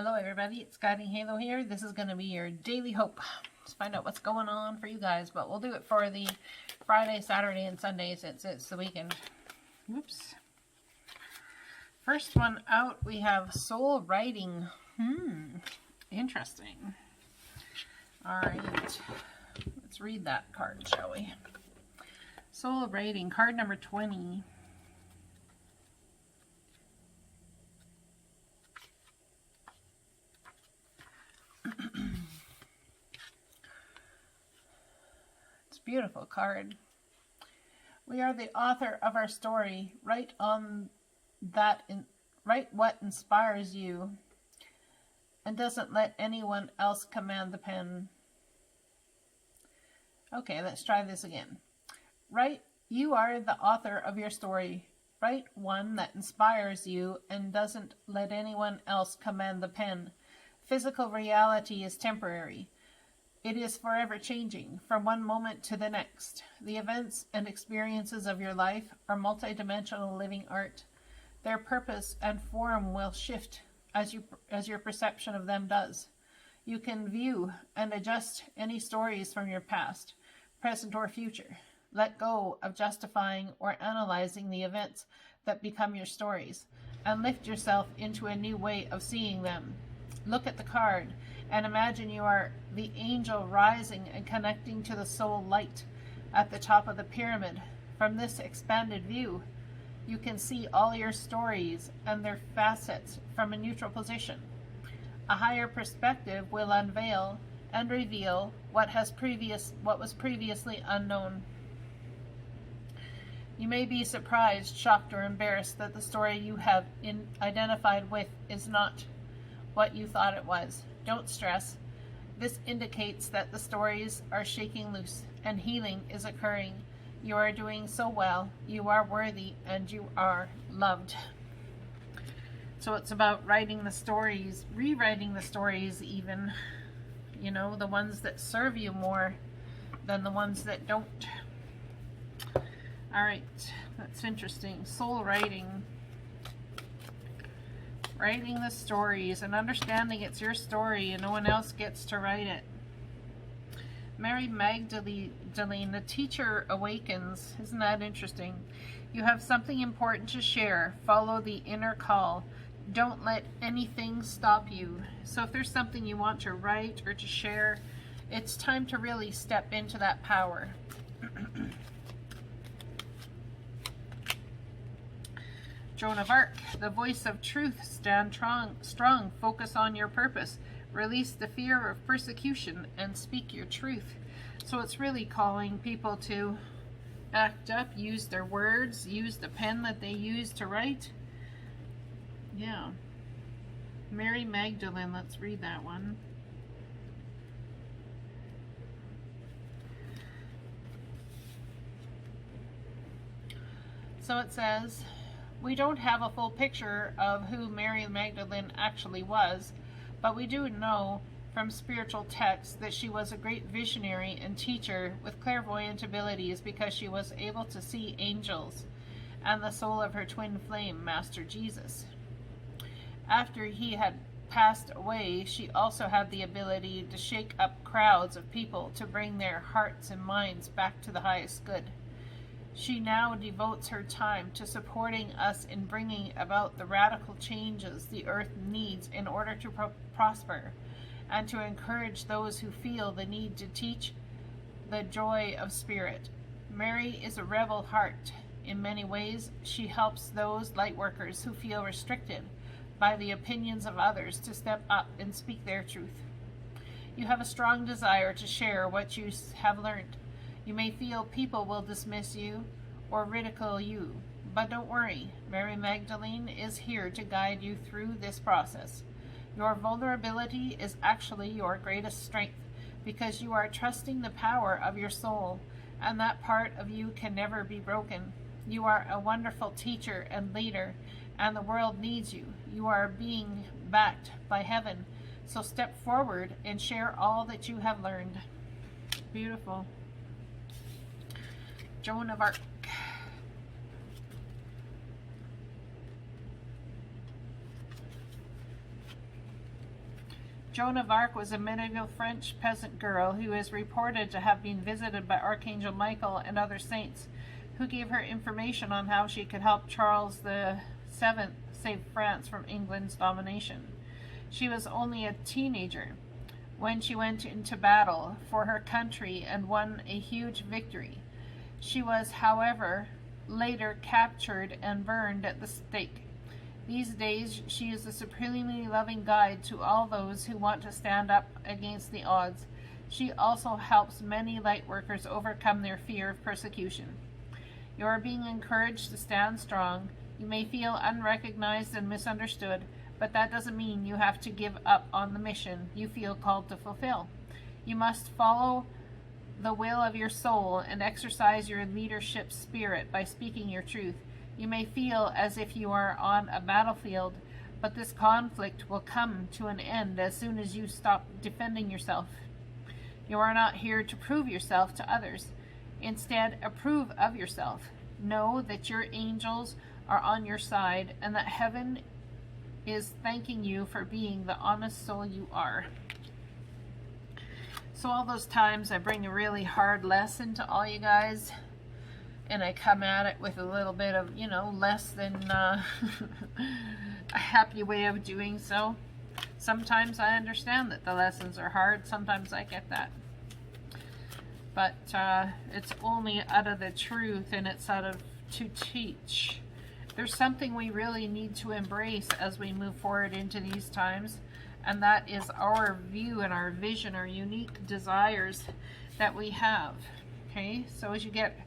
Hello everybody, it's Guiding Halo here. This is going to be your daily hope. Let's find out what's going on for you guys, but we'll do it for the Friday, Saturday, and Sunday since it's the weekend. Whoops. First one out, we have soul writing. Interesting. Alright, let's read that card, shall we? Soul writing, card number 20. It's a beautiful card. We are the author of our story. Write what inspires you and doesn't let anyone else command the pen. Okay, let's try this again. You are the author of your story. Write one that inspires you and doesn't let anyone else command the pen. Physical reality is temporary. It is forever changing, from one moment to the next. The events and experiences of your life are multidimensional living art. Their purpose and form will shift as your perception of them does. You can view and adjust any stories from your past, present, or future. Let go of justifying or analyzing the events that become your stories, and lift yourself into a new way of seeing them. Look at the card and imagine you are the angel rising and connecting to the soul light at the top of the pyramid. From this expanded view, you can see all your stories and their facets from a neutral position. A higher perspective will unveil and reveal what was previously unknown. You may be surprised, shocked, or embarrassed that the story you have identified with is not what you thought it was. Don't stress. This indicates that the stories are shaking loose and healing is occurring. You are doing so well. You are worthy and you are loved. So it's about writing the stories, rewriting the stories even. You know, the ones that serve you more than the ones that don't. Alright, that's interesting. Soul writing. Writing the stories and understanding it's your story and no one else gets to write it. Mary Magdalene, the teacher awakens. Isn't that interesting? You have something important to share. Follow the inner call. Don't let anything stop you. So if there's something you want to write or to share, it's time to really step into that power. Joan of Arc, the voice of truth, stand strong, focus on your purpose, release the fear of persecution, and speak your truth. So it's really calling people to act up, use their words, use the pen that they use to write. Yeah. Mary Magdalene, let's read that one. So it says, we don't have a full picture of who Mary Magdalene actually was, but we do know from spiritual texts that she was a great visionary and teacher with clairvoyant abilities because she was able to see angels and the soul of her twin flame, Master Jesus. After he had passed away, she also had the ability to shake up crowds of people to bring their hearts and minds back to the highest good. She now devotes her time to supporting us in bringing about the radical changes the earth needs in order to prosper, and to encourage those who feel the need to teach the joy of spirit. Mary is a rebel heart. In many ways, she helps those lightworkers who feel restricted by the opinions of others to step up and speak their truth. You have a strong desire to share what you have learned. You may feel people will dismiss you or ridicule you, but don't worry. Mary Magdalene is here to guide you through this process. Your vulnerability is actually your greatest strength because you are trusting the power of your soul, and that part of you can never be broken. You are a wonderful teacher and leader, and the world needs you. You are being backed by heaven, so step forward and share all that you have learned. Beautiful. Joan of Arc. Joan of Arc was a medieval French peasant girl who is reported to have been visited by Archangel Michael and other saints, who gave her information on how she could help Charles VII save France from England's domination. She was only a teenager when she went into battle for her country and won a huge victory. She was, however, later captured and burned at the stake. These days, she is a supremely loving guide to all those who want to stand up against the odds. She also helps many light workers overcome their fear of persecution. You are being encouraged to stand strong. You may feel unrecognized and misunderstood, but that doesn't mean you have to give up on the mission you feel called to fulfill. You must follow the will of your soul and exercise your leadership spirit by speaking your truth. You may feel as if you are on a battlefield, but this conflict will come to an end as soon as you stop defending yourself. You are not here to prove yourself to others. Instead, approve of yourself. Know that your angels are on your side and that heaven is thanking you for being the honest soul you are. So all those times I bring a really hard lesson to all you guys, and I come at it with a little bit of, less than a happy way of doing so. Sometimes I understand that the lessons are hard. Sometimes I get that. But it's only out of the truth, and it's out of to teach. There's something we really need to embrace as we move forward into these times, and that is our view and our vision, our unique desires that we have. Okay, so as you get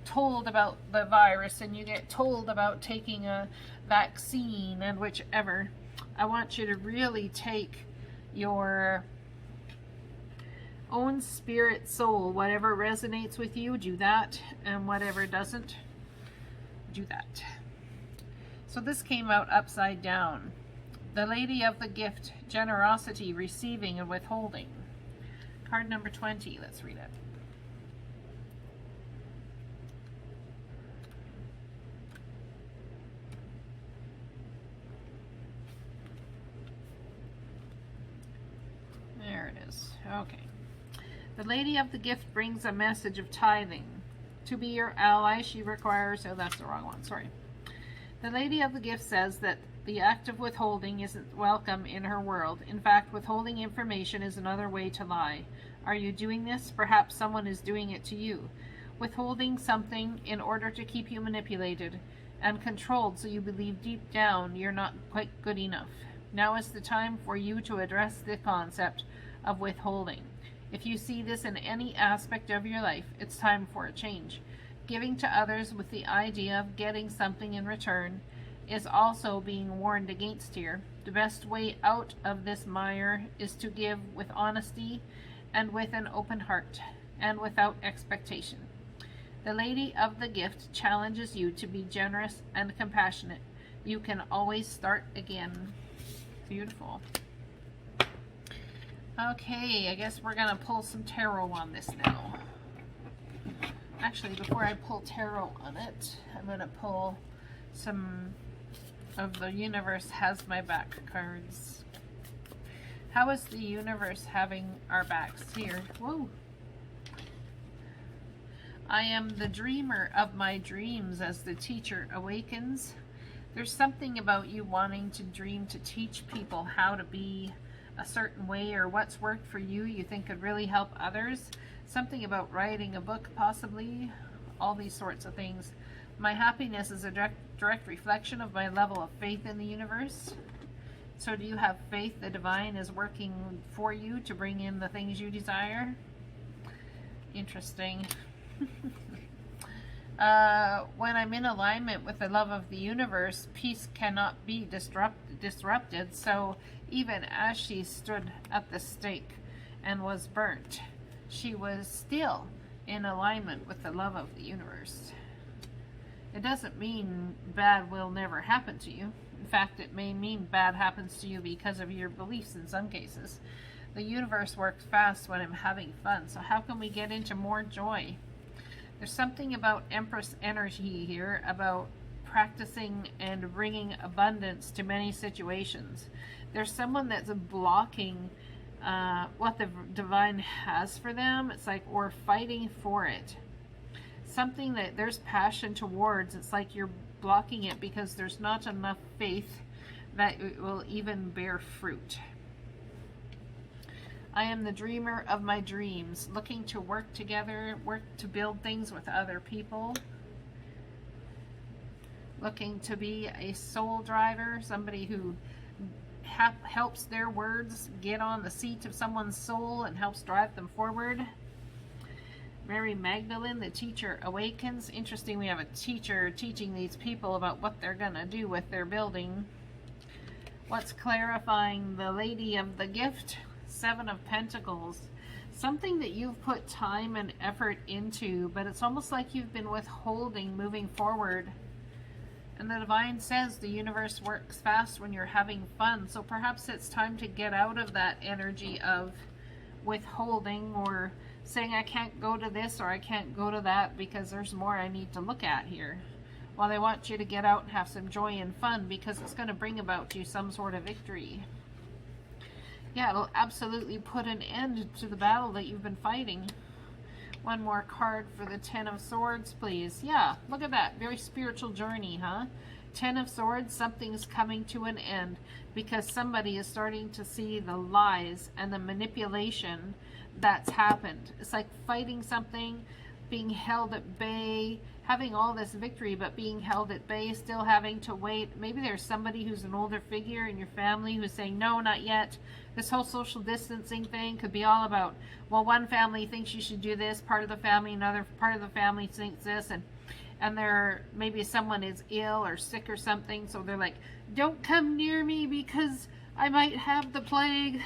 told about the virus and you get told about taking a vaccine and whichever, I want you to really take your own spirit, soul, whatever resonates with you, do that, and whatever doesn't, do that. So this came out upside down. The Lady of the Gift, generosity, receiving, and withholding. Card number 20, let's read it. There it is. Okay. The Lady of the Gift brings a message of tithing. To be your ally, she requires... Oh, that's the wrong one. Sorry. The Lady of the Gift says that the act of withholding isn't welcome in her world. In fact, withholding information is another way to lie. Are you doing this? Perhaps someone is doing it to you. Withholding something in order to keep you manipulated and controlled so you believe deep down you're not quite good enough. Now is the time for you to address the concept of withholding. If you see this in any aspect of your life, it's time for a change. Giving to others with the idea of getting something in return is also being warned against here. The best way out of this mire is to give with honesty and with an open heart and without expectation. The Lady of the Gift challenges you to be generous and compassionate. You can always start again. Beautiful. Okay, I guess we're going to pull some tarot on this now. Actually, before I pull tarot on it, I'm going to pull some of the Universe Has My Back cards. How is the universe having our backs here? Whoa. I am the dreamer of my dreams as the teacher awakens. There's something about you wanting to dream to teach people how to be a certain way, or what's worked for you you think could really help others. Something about writing a book, possibly. All these sorts of things. My happiness is a direct reflection of my level of faith in the universe. So do you have faith the divine is working for you to bring in the things you desire? Interesting. When I'm in alignment with the love of the universe, peace cannot be disrupted. So even as she stood at the stake and was burnt, she was still in alignment with the love of the universe. It doesn't mean bad will never happen to you. In fact, it may mean bad happens to you because of your beliefs in some cases. The universe works fast when I'm having fun, so how can we get into more joy? There's something about Empress energy here, about practicing and bringing abundance to many situations. There's someone that's blocking what the divine has for them. It's like, or fighting for it. Something that there's passion towards. It's like you're blocking it because there's not enough faith that it will even bear fruit. I am the dreamer of my dreams, looking to work together, work to build things with other people. Looking to be a soul driver, somebody who helps their words get on the seat of someone's soul and helps drive them forward. Mary Magdalene, the teacher awakens. Interesting, we have a teacher teaching these people about what they're going to do with their building. What's clarifying? The Lady of the Gift, Seven of Pentacles. Something that you've put time and effort into, but it's almost like you've been withholding moving forward. And the divine says the universe works fast when you're having fun. So perhaps it's time to get out of that energy of withholding or saying I can't go to this or I can't go to that because there's more I need to look at here. Well, they want you to get out and have some joy and fun because it's going to bring about you some sort of victory. Yeah, it'll absolutely put an end to the battle that you've been fighting. One more card for the Ten of Swords, please. Yeah, look at that. Very spiritual journey, huh? Ten of Swords, something's coming to an end because somebody is starting to see the lies and the manipulation that's happened. It's like fighting something, being held at bay, having all this victory, but being held at bay, still having to wait. Maybe there's somebody who's an older figure in your family who's saying, no, not yet. This whole social distancing thing could be all about, well, one family thinks you should do this, part of the family, another part of the family thinks this, and there maybe someone is ill or sick or something, so they're like, don't come near me because I might have the plague,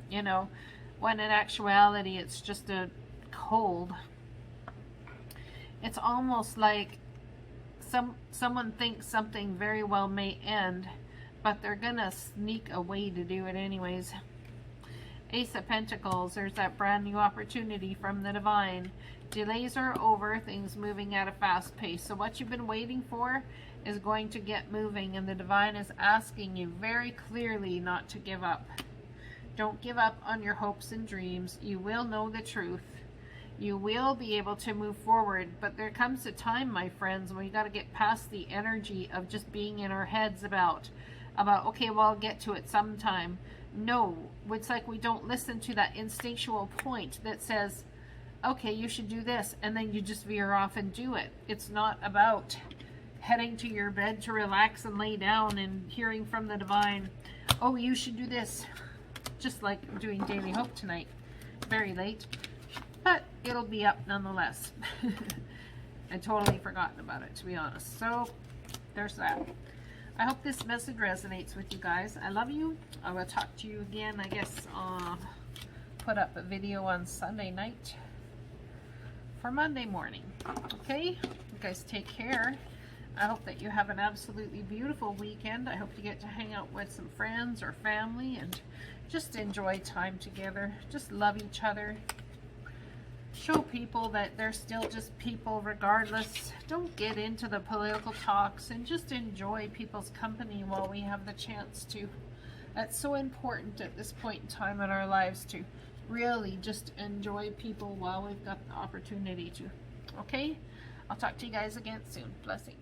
you know, when in actuality it's just a cold. It's almost like someone thinks something very well may end, but they're gonna sneak away to do it anyways. Ace of Pentacles, there's that brand new opportunity from the divine. Delays are over, things moving at a fast pace. So what you've been waiting for is going to get moving, and the divine is asking you very clearly not to give up. Don't give up on your hopes and dreams. You will know the truth. You will be able to move forward, but there comes a time, my friends, when you got to get past the energy of just being in our heads about, okay, well, I'll get to it sometime. No, it's like we don't listen to that instinctual point that says, okay, you should do this, and then you just veer off and do it. It's not about heading to your bed to relax and lay down and hearing from the divine, oh, you should do this, just like doing Daily Hope tonight. Very late, but it'll be up nonetheless. I totally forgotten about it, to be honest. So there's that. I hope this message resonates with you guys. I love you. I will talk to you again. I guess put up a video on Sunday night for Monday morning. Okay? You guys take care. I hope that you have an absolutely beautiful weekend. I hope you get to hang out with some friends or family and just enjoy time together. Just love each other. Show people that they're still just people regardless. Don't get into the political talks and just enjoy people's company while we have the chance to. That's so important at this point in time in our lives to really just enjoy people while we've got the opportunity to. Okay? I'll talk to you guys again soon. Blessings.